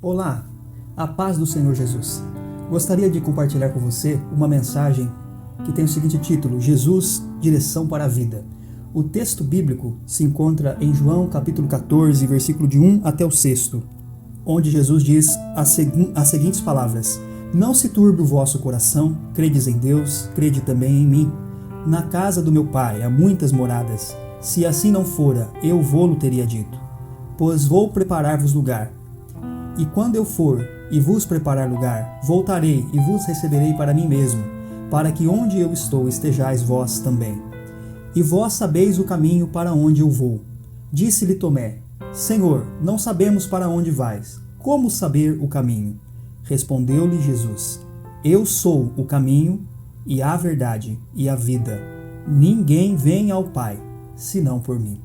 Olá, a paz do Senhor Jesus. Gostaria de compartilhar com você uma mensagem que tem o seguinte título: Jesus, direção para a vida. O texto bíblico se encontra em João capítulo 14, versículo de 1 até o 6, onde Jesus diz as seguintes palavras: Não se turbe o vosso coração, credes em Deus, crede também em mim. Na casa do meu Pai há muitas moradas. Se assim não fora, eu vô-lo teria dito. Pois vou preparar-vos lugar. E quando eu for e vos preparar lugar, voltarei e vos receberei para mim mesmo, para que onde eu estou estejais vós também. E vós sabeis o caminho para onde eu vou. Disse-lhe Tomé: Senhor, não sabemos para onde vais. Como saber o caminho? Respondeu-lhe Jesus: Eu sou o caminho e a verdade e a vida. Ninguém vem ao Pai, senão por mim.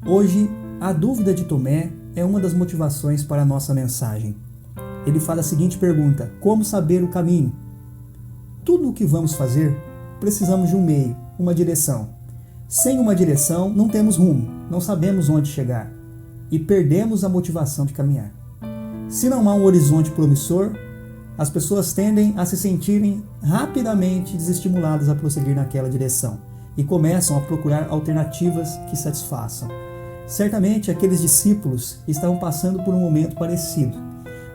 Hoje, a dúvida de Tomé é uma das motivações para a nossa mensagem. Ele faz a seguinte pergunta: como saber o caminho? Tudo o que vamos fazer, precisamos de um meio, uma direção. Sem uma direção, não temos rumo, não sabemos onde chegar e perdemos a motivação de caminhar. Se não há um horizonte promissor, as pessoas tendem a se sentirem rapidamente desestimuladas a prosseguir naquela direção e começam a procurar alternativas que satisfaçam. Certamente aqueles discípulos estavam passando por um momento parecido,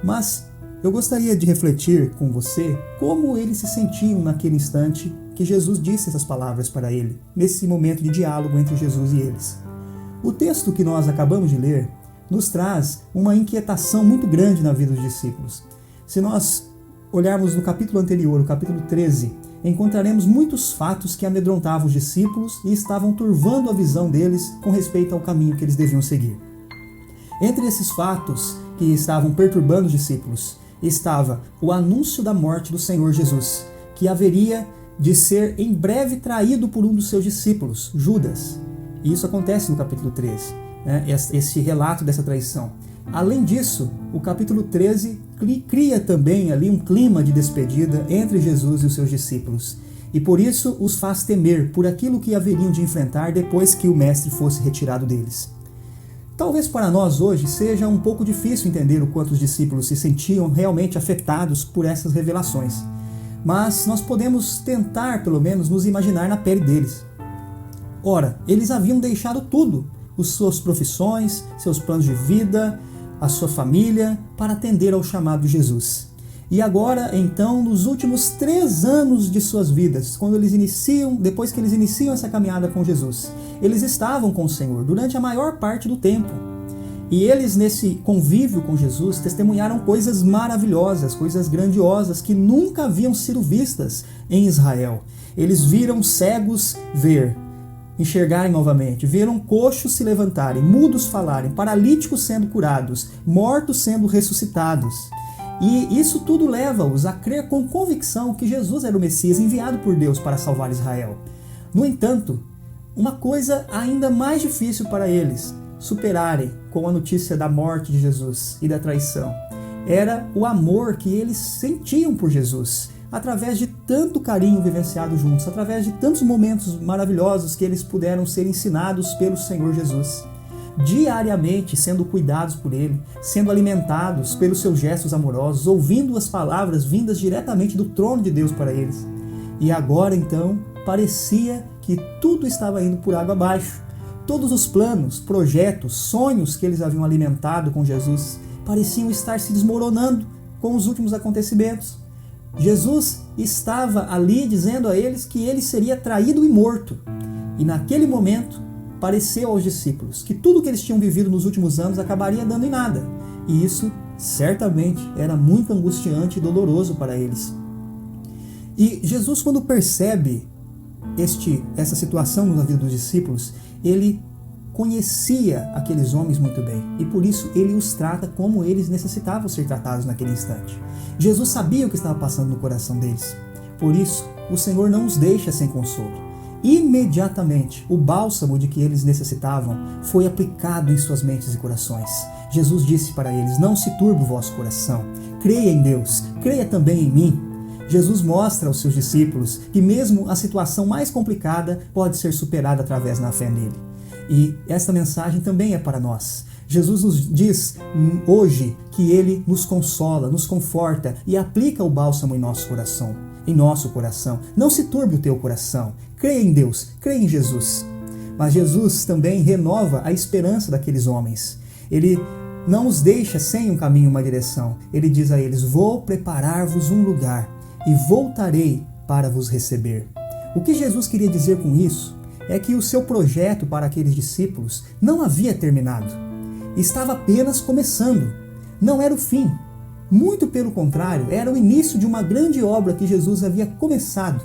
mas eu gostaria de refletir com você como eles se sentiam naquele instante que Jesus disse essas palavras para ele, nesse momento de diálogo entre Jesus e eles. O texto que nós acabamos de ler nos traz uma inquietação muito grande na vida dos discípulos. Se nós olharmos no capítulo anterior, o capítulo 13, encontraremos muitos fatos que amedrontavam os discípulos e estavam turvando a visão deles com respeito ao caminho que eles deviam seguir. Entre esses fatos que estavam perturbando os discípulos, estava o anúncio da morte do Senhor Jesus, que haveria de ser em breve traído por um dos seus discípulos, Judas. E isso acontece no capítulo 13, esse relato dessa traição. Além disso, o capítulo 13 cria também ali um clima de despedida entre Jesus e os seus discípulos. E por isso os faz temer por aquilo que haveriam de enfrentar depois que o mestre fosse retirado deles. Talvez para nós hoje seja um pouco difícil entender o quanto os discípulos se sentiam realmente afetados por essas revelações. Mas nós podemos tentar, pelo menos, nos imaginar na pele deles. Ora, eles haviam deixado tudo, as suas profissões, seus planos de vida, a sua família, para atender ao chamado de Jesus. E agora, então, nos últimos 3 anos de suas vidas, depois que eles iniciam essa caminhada com Jesus, eles estavam com o Senhor durante a maior parte do tempo. E eles, nesse convívio com Jesus, testemunharam coisas maravilhosas, coisas grandiosas que nunca haviam sido vistas em Israel. Eles viram cegos enxergarem novamente, viram coxos se levantarem, mudos falarem, paralíticos sendo curados, mortos sendo ressuscitados. E isso tudo leva-os a crer com convicção que Jesus era o Messias enviado por Deus para salvar Israel. No entanto, uma coisa ainda mais difícil para eles superarem com a notícia da morte de Jesus e da traição era o amor que eles sentiam por Jesus, através de tanto carinho vivenciado juntos, através de tantos momentos maravilhosos que eles puderam ser ensinados pelo Senhor Jesus. Diariamente sendo cuidados por Ele, sendo alimentados pelos seus gestos amorosos, ouvindo as palavras vindas diretamente do trono de Deus para eles. E agora então, parecia que tudo estava indo por água abaixo. Todos os planos, projetos, sonhos que eles haviam alimentado com Jesus pareciam estar se desmoronando com os últimos acontecimentos. Jesus estava ali dizendo a eles que ele seria traído e morto. E naquele momento, pareceu aos discípulos que tudo que eles tinham vivido nos últimos anos acabaria dando em nada. E isso, certamente, era muito angustiante e doloroso para eles. E Jesus, quando percebe essa situação na vida dos discípulos, ele conhecia aqueles homens muito bem e por isso ele os trata como eles necessitavam ser tratados naquele instante. Jesus sabia o que estava passando no coração deles. Por isso, o Senhor não os deixa sem consolo. Imediatamente, o bálsamo de que eles necessitavam foi aplicado em suas mentes e corações. Jesus disse para eles: Não se turbe o vosso coração, creia em Deus, creia também em mim. Jesus mostra aos seus discípulos que mesmo a situação mais complicada pode ser superada através da fé nele. E esta mensagem também é para nós. Jesus nos diz hoje que Ele nos consola, nos conforta e aplica o bálsamo em nosso coração. Não se turbe o teu coração. Creia em Deus, creia em Jesus. Mas Jesus também renova a esperança daqueles homens. Ele não os deixa sem um caminho, uma direção. Ele diz a eles: vou preparar-vos um lugar e voltarei para vos receber. O que Jesus queria dizer com isso é que o seu projeto para aqueles discípulos não havia terminado. Estava apenas começando. Não era o fim. Muito pelo contrário, era o início de uma grande obra que Jesus havia começado.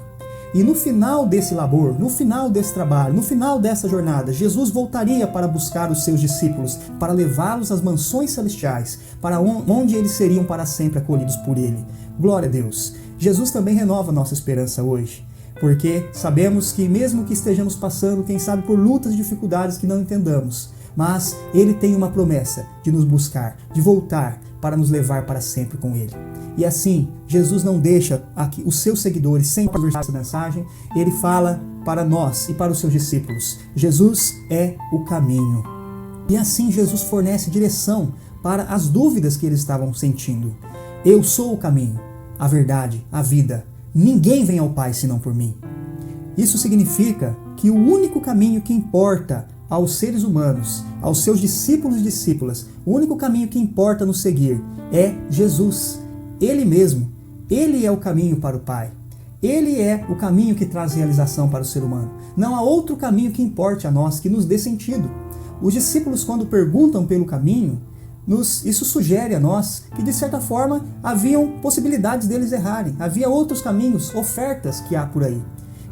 E no final desse labor, no final desse trabalho, no final dessa jornada, Jesus voltaria para buscar os seus discípulos, para levá-los às mansões celestiais, para onde eles seriam para sempre acolhidos por Ele. Glória a Deus! Jesus também renova nossa esperança hoje, porque sabemos que mesmo que estejamos passando, quem sabe, por lutas e dificuldades que não entendamos, mas Ele tem uma promessa de nos buscar, de voltar para nos levar para sempre com Ele. E assim, Jesus não deixa aqui os seus seguidores sem conversar essa mensagem. Ele fala para nós e para os seus discípulos: Jesus é o caminho. E assim Jesus fornece direção para as dúvidas que eles estavam sentindo. Eu sou o caminho, a verdade, a vida. Ninguém vem ao Pai senão por mim. Isso significa que o único caminho que importa aos seres humanos, aos seus discípulos e discípulas, o único caminho que importa nos seguir é Jesus. Ele mesmo. Ele é o caminho para o Pai. Ele é o caminho que traz realização para o ser humano. Não há outro caminho que importe a nós, que nos dê sentido. Os discípulos, quando perguntam pelo caminho, isso sugere a nós que, de certa forma, haviam possibilidades deles errarem. Havia outros caminhos, ofertas que há por aí.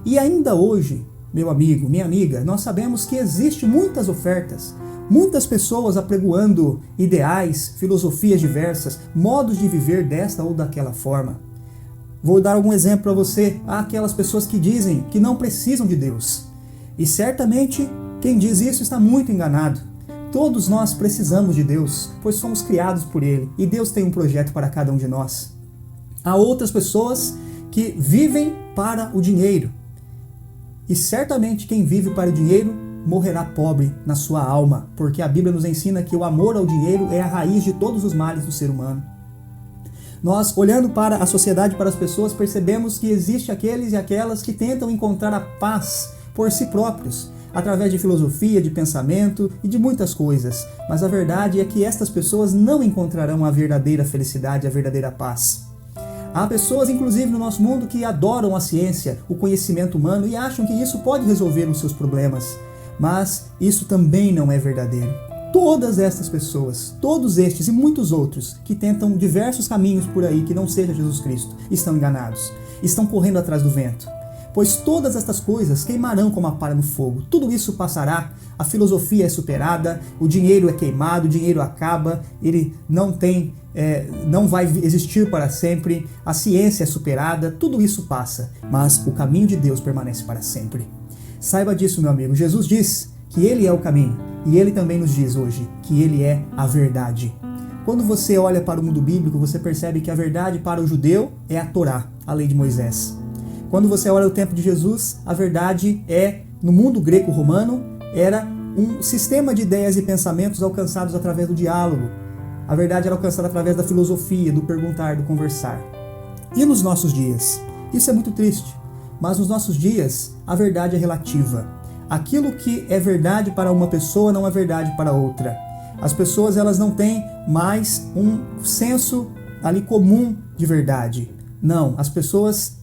E ainda hoje, meu amigo, minha amiga, nós sabemos que existem muitas ofertas, muitas pessoas apregoando ideais, filosofias diversas, modos de viver desta ou daquela forma. Vou dar algum exemplo para você. Há aquelas pessoas que dizem que não precisam de Deus. E certamente quem diz isso está muito enganado. Todos nós precisamos de Deus, pois somos criados por Ele, e Deus tem um projeto para cada um de nós. Há outras pessoas que vivem para o dinheiro. E certamente quem vive para o dinheiro morrerá pobre na sua alma, porque a Bíblia nos ensina que o amor ao dinheiro é a raiz de todos os males do ser humano. Nós, olhando para a sociedade, para as pessoas, percebemos que existe aqueles e aquelas que tentam encontrar a paz por si próprios, através de filosofia, de pensamento e de muitas coisas. Mas a verdade é que estas pessoas não encontrarão a verdadeira felicidade, a verdadeira paz. Há pessoas, inclusive no nosso mundo, que adoram a ciência, o conhecimento humano e acham que isso pode resolver os seus problemas. Mas isso também não é verdadeiro. Todas estas pessoas, todos estes e muitos outros que tentam diversos caminhos por aí que não seja Jesus Cristo, estão enganados, estão correndo atrás do vento. Pois todas estas coisas queimarão como a palha no fogo. Tudo isso passará, a filosofia é superada, o dinheiro é queimado, o dinheiro acaba, ele não vai existir para sempre, a ciência é superada, tudo isso passa, mas o caminho de Deus permanece para sempre. Saiba disso, meu amigo. Jesus diz que Ele é o caminho, e Ele também nos diz hoje que Ele é a verdade. Quando você olha para o mundo bíblico, você percebe que a verdade para o judeu é a Torá, a lei de Moisés. Quando você olha o tempo de Jesus, a verdade no mundo greco-romano, era um sistema de ideias e pensamentos alcançados através do diálogo. A verdade era alcançada através da filosofia, do perguntar, do conversar. E nos nossos dias? Isso é muito triste, mas nos nossos dias a verdade é relativa. Aquilo que é verdade para uma pessoa não é verdade para outra. As pessoas elas não têm mais um senso ali comum de verdade. Não, as pessoas,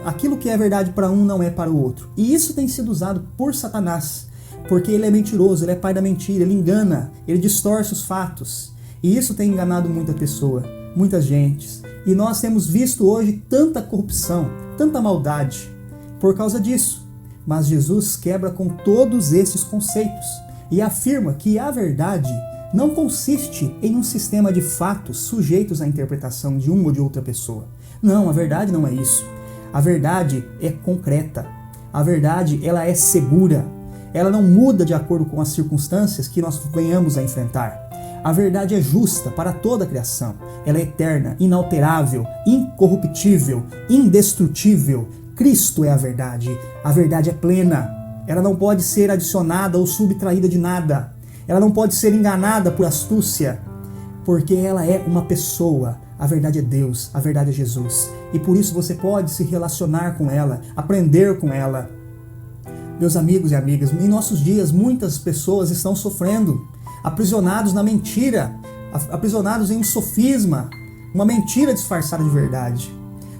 aquilo que é verdade para um não é para o outro. E isso tem sido usado por Satanás, porque ele é mentiroso, ele é pai da mentira, ele engana, ele distorce os fatos. E isso tem enganado muita pessoa, muitas gentes. E nós temos visto hoje tanta corrupção, tanta maldade por causa disso. Mas Jesus quebra com todos esses conceitos e afirma que a verdade não consiste em um sistema de fatos sujeitos à interpretação de uma ou de outra pessoa. Não, a verdade não é isso. A verdade é concreta. A verdade, ela é segura. Ela não muda de acordo com as circunstâncias que nós venhamos a enfrentar. A verdade é justa para toda a criação. Ela é eterna, inalterável, incorruptível, indestrutível. Cristo é a verdade. A verdade é plena. Ela não pode ser adicionada ou subtraída de nada. Ela não pode ser enganada por astúcia, porque ela é uma pessoa. A verdade é Deus, a verdade é Jesus. E por isso você pode se relacionar com ela, aprender com ela. Meus amigos e amigas, em nossos dias muitas pessoas estão sofrendo, aprisionados na mentira, aprisionados em um sofisma, uma mentira disfarçada de verdade.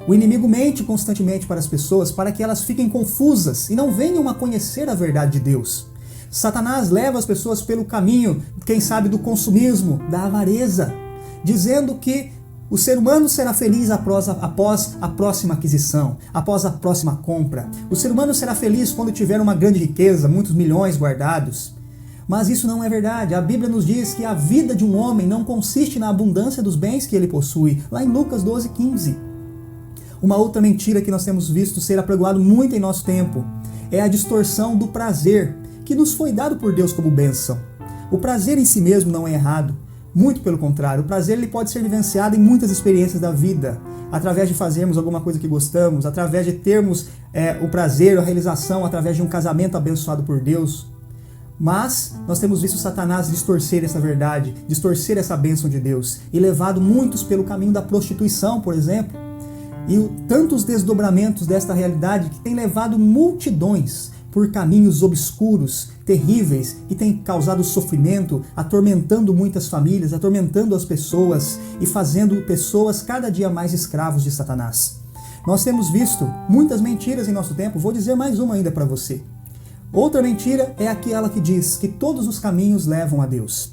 O inimigo mente constantemente para as pessoas para que elas fiquem confusas e não venham a conhecer a verdade de Deus. Satanás leva as pessoas pelo caminho, quem sabe, do consumismo, da avareza, dizendo que o ser humano será feliz após a próxima aquisição, após a próxima compra. O ser humano será feliz quando tiver uma grande riqueza, muitos milhões guardados. Mas isso não é verdade. A Bíblia nos diz que a vida de um homem não consiste na abundância dos bens que ele possui, lá em Lucas 12:15. Uma outra mentira que nós temos visto ser apregoado muito em nosso tempo é a distorção do prazer, que nos foi dado por Deus como bênção. O prazer em si mesmo não é errado, muito pelo contrário. O prazer ele pode ser vivenciado em muitas experiências da vida, através de fazermos alguma coisa que gostamos, através de termos o prazer, a realização, através de um casamento abençoado por Deus. Mas nós temos visto Satanás distorcer essa verdade, distorcer essa bênção de Deus e levado muitos pelo caminho da prostituição, por exemplo. E tantos desdobramentos desta realidade que tem levado multidões por caminhos obscuros, terríveis, que têm causado sofrimento, atormentando muitas famílias, atormentando as pessoas e fazendo pessoas cada dia mais escravos de Satanás. Nós temos visto muitas mentiras em nosso tempo, vou dizer mais uma ainda para você. Outra mentira é aquela que diz que todos os caminhos levam a Deus.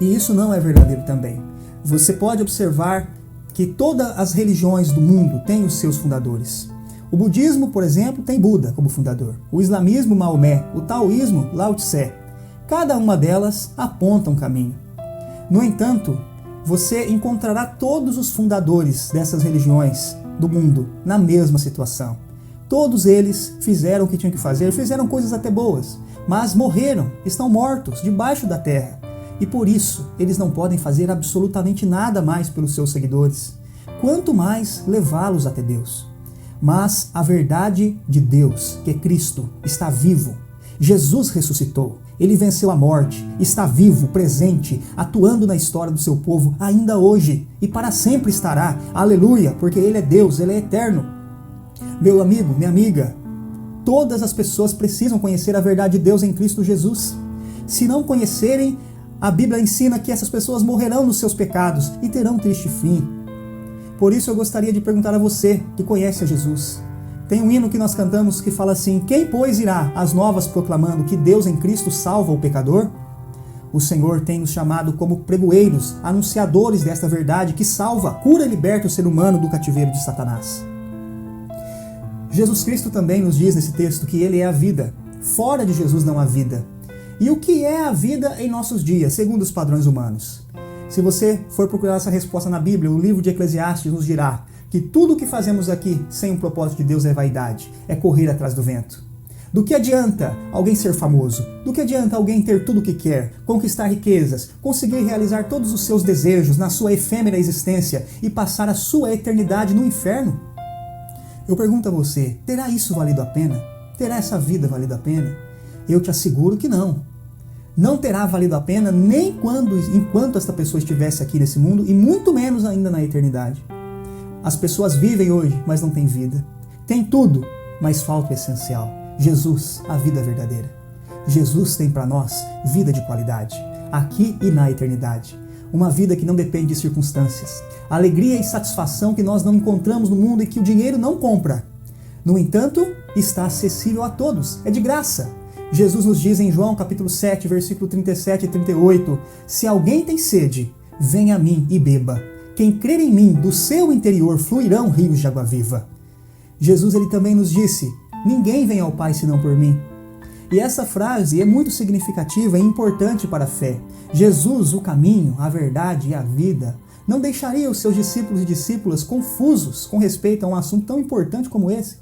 E isso não é verdadeiro também. Você pode observar que todas as religiões do mundo têm os seus fundadores. O budismo, por exemplo, tem Buda como fundador. O islamismo, Maomé. O taoísmo, Lao Tse. Cada uma delas aponta um caminho. No entanto, você encontrará todos os fundadores dessas religiões do mundo na mesma situação. Todos eles fizeram o que tinham que fazer, fizeram coisas até boas, mas morreram, estão mortos debaixo da terra. E por isso, eles não podem fazer absolutamente nada mais pelos seus seguidores, quanto mais levá-los até Deus. Mas a verdade de Deus, que é Cristo, está vivo. Jesus ressuscitou, ele venceu a morte, está vivo, presente, atuando na história do seu povo ainda hoje e para sempre estará. Aleluia, porque ele é Deus, ele é eterno. Meu amigo, minha amiga, todas as pessoas precisam conhecer a verdade de Deus em Cristo Jesus. Se não conhecerem, a Bíblia ensina que essas pessoas morrerão nos seus pecados e terão um triste fim. Por isso eu gostaria de perguntar a você que conhece a Jesus. Tem um hino que nós cantamos que fala assim: quem, pois, irá às novas proclamando que Deus em Cristo salva o pecador? O Senhor tem nos chamado como pregoeiros, anunciadores desta verdade que salva, cura e liberta o ser humano do cativeiro de Satanás. Jesus Cristo também nos diz nesse texto que ele é a vida. Fora de Jesus não há vida. E o que é a vida em nossos dias, segundo os padrões humanos? Se você for procurar essa resposta na Bíblia, o livro de Eclesiastes nos dirá que tudo o que fazemos aqui sem um propósito de Deus é vaidade, é correr atrás do vento. Do que adianta alguém ser famoso? Do que adianta alguém ter tudo o que quer, conquistar riquezas, conseguir realizar todos os seus desejos na sua efêmera existência e passar a sua eternidade no inferno? Eu pergunto a você, terá isso valido a pena? Terá essa vida valido a pena? Eu te asseguro que não. Não terá valido a pena nem enquanto esta pessoa estivesse aqui nesse mundo e muito menos ainda na eternidade. As pessoas vivem hoje, mas não têm vida. Tem tudo, mas falta o essencial. Jesus, a vida verdadeira. Jesus tem para nós vida de qualidade, aqui e na eternidade. Uma vida que não depende de circunstâncias. Alegria e satisfação que nós não encontramos no mundo e que o dinheiro não compra. No entanto, está acessível a todos, é de graça. Jesus nos diz em João capítulo 7, versículo 37 e 38, se alguém tem sede, venha a mim e beba. Quem crer em mim, do seu interior fluirão rios de água viva. Jesus ele também nos disse, ninguém vem ao Pai senão por mim. E essa frase é muito significativa e importante para a fé. Jesus, o caminho, a verdade e a vida, não deixaria os seus discípulos e discípulas confusos com respeito a um assunto tão importante como esse.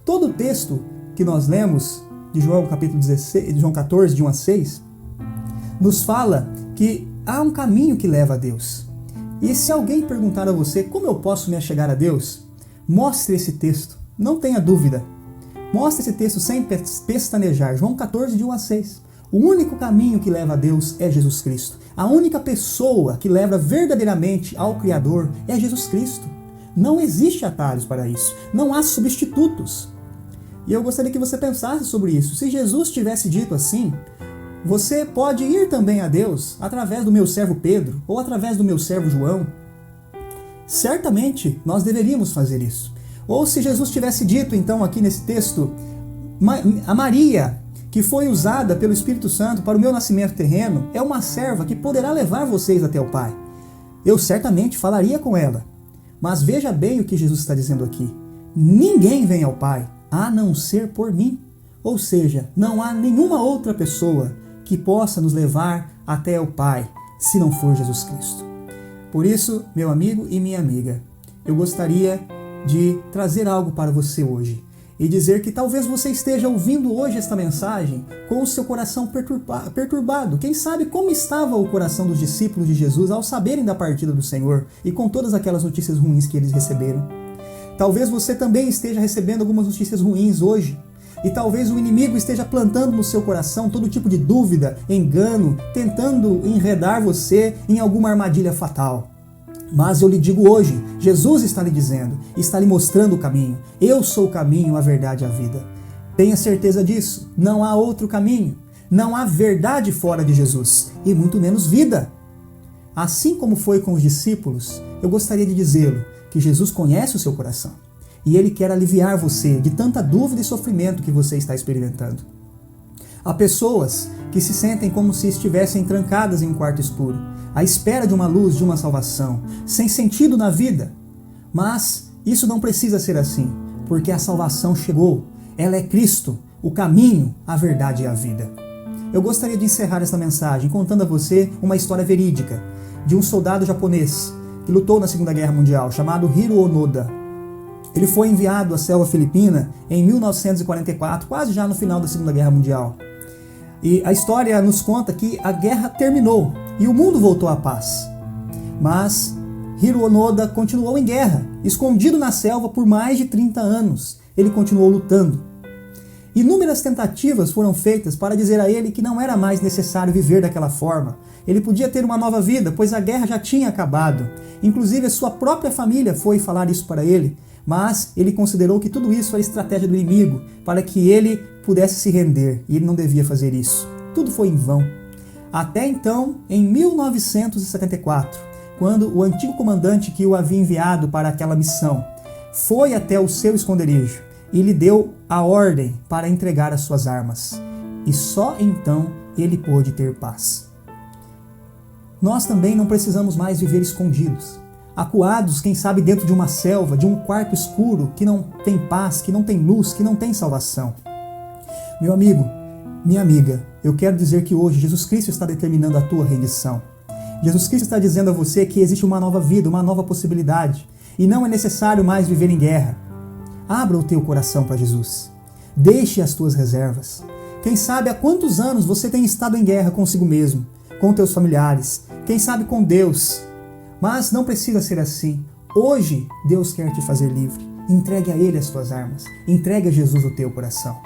Todo o texto que nós lemos de João capítulo 16, João 14, de 1 a 6, nos fala que há um caminho que leva a Deus. E se alguém perguntar a você como eu posso me achegar a Deus, mostre esse texto, não tenha dúvida. Mostre esse texto sem pestanejar, João 14, de 1 a 6. O único caminho que leva a Deus é Jesus Cristo. A única pessoa que leva verdadeiramente ao Criador é Jesus Cristo. Não existe atalhos para isso. Não há substitutos. E eu gostaria que você pensasse sobre isso. Se Jesus tivesse dito assim, você pode ir também a Deus através do meu servo Pedro ou através do meu servo João. Certamente nós deveríamos fazer isso. Ou se Jesus tivesse dito então aqui nesse texto, a Maria, que foi usada pelo Espírito Santo para o meu nascimento terreno, é uma serva que poderá levar vocês até o Pai. Eu certamente falaria com ela. Mas veja bem o que Jesus está dizendo aqui. Ninguém vem ao Pai a não ser por mim. Ou seja, não há nenhuma outra pessoa que possa nos levar até o Pai, se não for Jesus Cristo. Por isso, meu amigo e minha amiga, eu gostaria de trazer algo para você hoje e dizer que talvez você esteja ouvindo hoje esta mensagem com o seu coração perturbado. Quem sabe como estava o coração dos discípulos de Jesus ao saberem da partida do Senhor e com todas aquelas notícias ruins que eles receberam. Talvez você também esteja recebendo algumas notícias ruins hoje. E talvez o inimigo esteja plantando no seu coração todo tipo de dúvida, engano, tentando enredar você em alguma armadilha fatal. Mas eu lhe digo hoje, Jesus está lhe dizendo, está lhe mostrando o caminho. Eu sou o caminho, a verdade e a vida. Tenha certeza disso, não há outro caminho. Não há verdade fora de Jesus, e muito menos vida. Assim como foi com os discípulos, eu gostaria de dizê-lo, que Jesus conhece o seu coração. E Ele quer aliviar você de tanta dúvida e sofrimento que você está experimentando. Há pessoas que se sentem como se estivessem trancadas em um quarto escuro, à espera de uma luz, de uma salvação, sem sentido na vida. Mas isso não precisa ser assim, porque a salvação chegou. Ela é Cristo, o caminho, a verdade e a vida. Eu gostaria de encerrar esta mensagem contando a você uma história verídica de um soldado japonês que lutou na Segunda Guerra Mundial, chamado Hiro Onoda. Ele foi enviado à selva filipina em 1944, quase já no final da Segunda Guerra Mundial. E a história nos conta que a guerra terminou e o mundo voltou à paz. Mas Hiro Onoda continuou em guerra, escondido na selva por mais de 30 anos. Ele continuou lutando. Inúmeras tentativas foram feitas para dizer a ele que não era mais necessário viver daquela forma. Ele podia ter uma nova vida, pois a guerra já tinha acabado. Inclusive a sua própria família foi falar isso para ele. Mas ele considerou que tudo isso era estratégia do inimigo, para que ele pudesse se render, e ele não devia fazer isso. Tudo foi em vão. Até então, em 1974, quando o antigo comandante que o havia enviado para aquela missão foi até o seu esconderijo e lhe deu a ordem para entregar as suas armas. E só então ele pôde ter paz. Nós também não precisamos mais viver escondidos. Acuados, quem sabe dentro de uma selva, de um quarto escuro, que não tem paz, que não tem luz, que não tem salvação. Meu amigo, minha amiga, eu quero dizer que hoje Jesus Cristo está determinando a tua rendição. Jesus Cristo está dizendo a você que existe uma nova vida, uma nova possibilidade, e não é necessário mais viver em guerra. Abra o teu coração para Jesus. Deixe as tuas reservas. Quem sabe há quantos anos você tem estado em guerra consigo mesmo, com teus familiares, quem sabe com Deus. Mas não precisa ser assim. Hoje, Deus quer te fazer livre. Entregue a Ele as tuas armas. Entregue a Jesus o teu coração.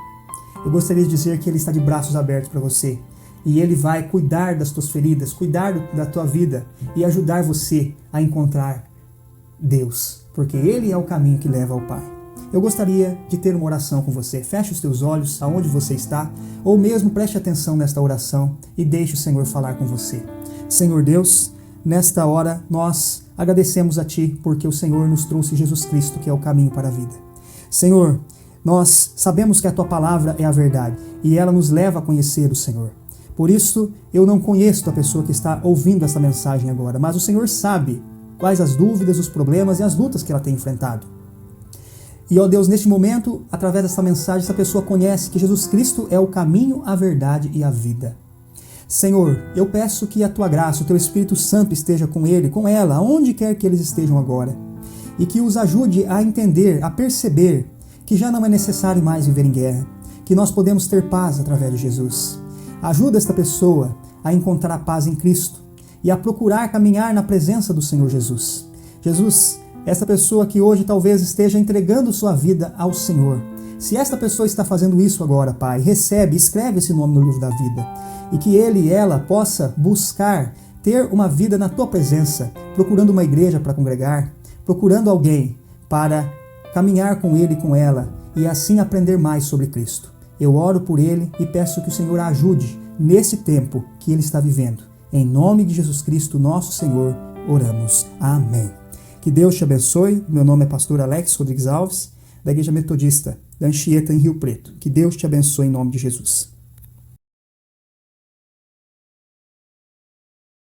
Eu gostaria de dizer que Ele está de braços abertos para você. E Ele vai cuidar das tuas feridas, cuidar da tua vida e ajudar você a encontrar Deus. Porque Ele é o caminho que leva ao Pai. Eu gostaria de ter uma oração com você. Feche os teus olhos aonde você está, ou mesmo preste atenção nesta oração e deixe o Senhor falar com você. Senhor Deus, nesta hora, nós agradecemos a Ti, porque o Senhor nos trouxe Jesus Cristo, que é o caminho para a vida. Senhor, nós sabemos que a Tua palavra é a verdade, e ela nos leva a conhecer o Senhor. Por isso, eu não conheço a pessoa que está ouvindo essa mensagem agora, mas o Senhor sabe quais as dúvidas, os problemas e as lutas que ela tem enfrentado. E, ó Deus, neste momento, através dessa mensagem, essa pessoa conhece que Jesus Cristo é o caminho, a verdade e a vida. Senhor, eu peço que a Tua graça, o Teu Espírito Santo esteja com ele, com ela, aonde quer que eles estejam agora. E que os ajude a entender, a perceber que já não é necessário mais viver em guerra, que nós podemos ter paz através de Jesus. Ajuda esta pessoa a encontrar a paz em Cristo e a procurar caminhar na presença do Senhor Jesus. Jesus, esta pessoa que hoje talvez esteja entregando sua vida ao Senhor. Se esta pessoa está fazendo isso agora, Pai, recebe, escreve esse nome no livro da vida. e que ele e ela possa buscar ter uma vida na tua presença, procurando uma igreja para congregar, procurando alguém para caminhar com ele e com ela e assim aprender mais sobre Cristo. Eu oro por ele e peço que o Senhor a ajude nesse tempo que ele está vivendo. Em nome de Jesus Cristo, nosso Senhor, oramos. Amém. Que Deus te abençoe. Meu nome é pastor Alex Rodrigues Alves, da Igreja Metodista da Anchieta, em Rio Preto. Que Deus te abençoe em nome de Jesus.